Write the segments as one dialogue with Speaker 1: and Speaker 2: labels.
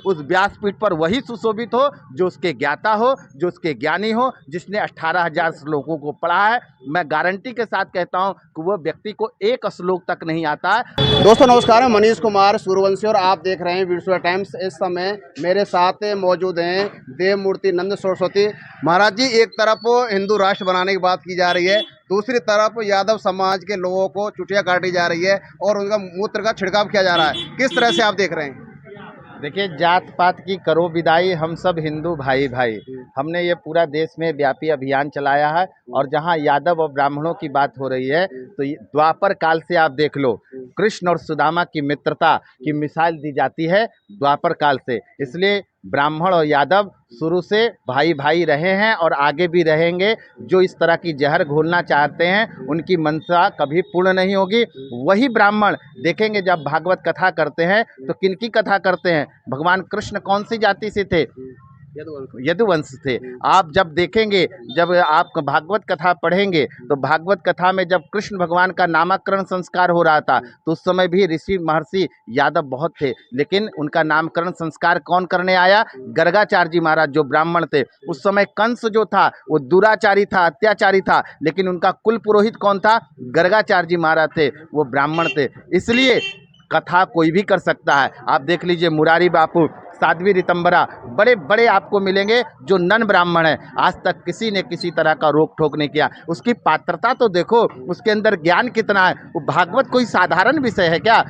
Speaker 1: उस व्यासपीठ पर वही सुशोभित हो जो उसके ज्ञाता हो, जो उसके ज्ञानी हो, जिसने 18,000 श्लोकों को पढ़ा है। मैं गारंटी के साथ कहता हूं कि वह व्यक्ति को एक श्लोक तक नहीं आता है।
Speaker 2: दोस्तों नमस्कार, मैं मनीष कुमार सूर्यवंशी और आप देख रहे हैं विजुअल टाइम्स। इस समय मेरे साथ मौजूद हैं देवमूर्ति नंद सरस्वती महाराज जी। एक तरफ हिंदू राष्ट्र बनाने की बात की जा रही है, दूसरी तरफ यादव समाज के लोगों को चुटिया काटी जा रही है और उनका मूत्र का छिड़काव किया जा रहा है। किस तरह से आप देख रहे हैं?
Speaker 1: देखिए, जात पात की करो विदाई, हम सब हिंदू भाई भाई। हमने ये पूरा देश में व्यापी अभियान चलाया है और जहाँ यादव और ब्राह्मणों की बात हो रही है तो द्वापर काल से आप देख लो, कृष्ण और सुदामा की मित्रता की मिसाल दी जाती है द्वापर काल से। इसलिए ब्राह्मण और यादव शुरू से भाई भाई रहे हैं और आगे भी रहेंगे। जो इस तरह की जहर घोलना चाहते हैं उनकी मंशा कभी पूर्ण नहीं होगी। वही ब्राह्मण देखेंगे जब भागवत कथा करते हैं तो किनकी कथा करते हैं? भगवान कृष्ण कौन सी जाति से थे? यदुवंश थे। आप जब देखेंगे, जब आप भागवत कथा पढ़ेंगे तो भागवत कथा में जब कृष्ण भगवान का नामकरण संस्कार हो रहा था तो उस समय भी ऋषि महर्षि यादव बहुत थे, लेकिन उनका नामकरण संस्कार कौन करने आया? गर्गाचार्य जी महाराज जो ब्राह्मण थे। उस समय कंस जो था वो दुराचारी था, अत्याचारी था, लेकिन उनका कुल पुरोहित कौन था? गर्गाचार्य जी महाराज थे, वो ब्राह्मण थे। इसलिए कथा कोई भी कर सकता है। आप देख लीजिए मुरारी बापू, साध्वी रितंबरा, बड़े बड़े आपको मिलेंगे जो नन ब्राह्मण हैं। आज तक किसी ने किसी तरह का रोक ठोक नहीं किया। उसकी पात्रता तो देखो, उसके अंदर ज्ञान कितना है। वो भागवत कोई साधारण विषय है क्या?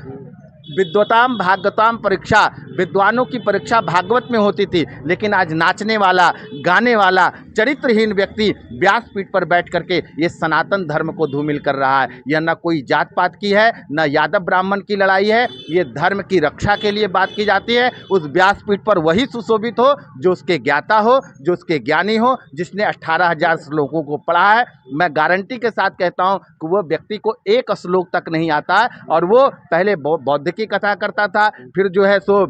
Speaker 1: विद्वताम भागवताम परीक्षा, विद्वानों की परीक्षा भागवत में होती थी, लेकिन आज नाचने वाला, गाने वाला, चरित्रहीन व्यक्ति व्यासपीठ पर बैठ करके ये सनातन धर्म को धूमिल कर रहा है। यह न कोई जात पात की है, न यादव ब्राह्मण की लड़ाई है। ये धर्म की रक्षा के लिए बात की जाती है। उस व्यासपीठ पर वही सुशोभित हो जो उसके ज्ञाता हो, जो उसके ज्ञानी हो, जिसने 18,000 श्लोकों को पढ़ा है। मैं गारंटी के साथ कहता हूँ कि वह व्यक्ति को एक श्लोक तक नहीं आता है और वो पहले बौद्ध की कथा करता था, फिर जो है सो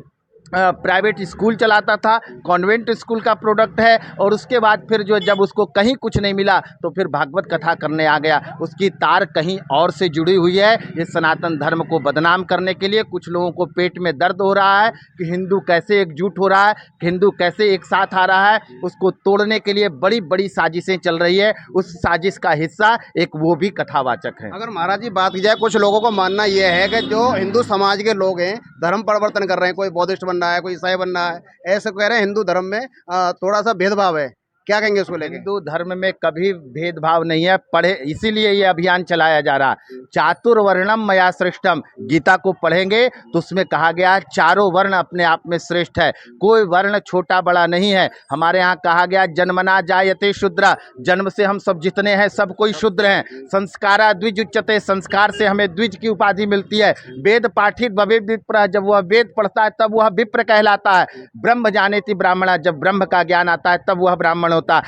Speaker 1: प्राइवेट स्कूल चलाता था, कॉन्वेंट स्कूल का प्रोडक्ट है, और उसके बाद फिर जो जब उसको कहीं कुछ नहीं मिला तो फिर भागवत कथा करने आ गया। उसकी तार कहीं और से जुड़ी हुई है। ये सनातन धर्म को बदनाम करने के लिए कुछ लोगों को पेट में दर्द हो रहा है कि हिंदू कैसे एकजुट हो रहा है, हिंदू कैसे एक साथ आ रहा है। उसको तोड़ने के लिए बड़ी बड़ी साजिशें चल रही है। उस साजिश का हिस्सा एक वो भी कथावाचक है।
Speaker 2: अगर महाराज जी बात की जाए, कुछ लोगों को मानना यह है कि जो हिंदू समाज के लोग हैं धर्म परिवर्तन कर रहे हैं, कोई बौद्धिस्ट बनना है, कोई ईसाई बनना है, ऐसे कह रहे हैं हिंदू धर्म में थोड़ा सा भेदभाव है। क्या कहेंगे उसको लेकर?
Speaker 1: हिंदू धर्म में कभी भेदभाव नहीं है। पढ़े, इसीलिए ये अभियान चलाया जा रहा है। चातुर्वर्णम मया सृष्टम, गीता को पढ़ेंगे तो उसमें कहा गया चारों वर्ण अपने आप में श्रेष्ठ है, कोई वर्ण छोटा बड़ा नहीं है। हमारे यहाँ कहा गया जन्मना जायते शूद्र, जन्म से हम सब जितने हैं सब कोई शूद्र हैं। संस्कारा द्विज उच्चते, संस्कार से हमें द्विज की उपाधि मिलती है। वेद पाठित भवे विप्र, जब वह वेद पढ़ता है तब वह विप्र कहलाता है। ब्रह्म जानेति ब्राह्मणा, जब ब्रह्म का ज्ञान आता है तब वह ब्राह्मण होता है।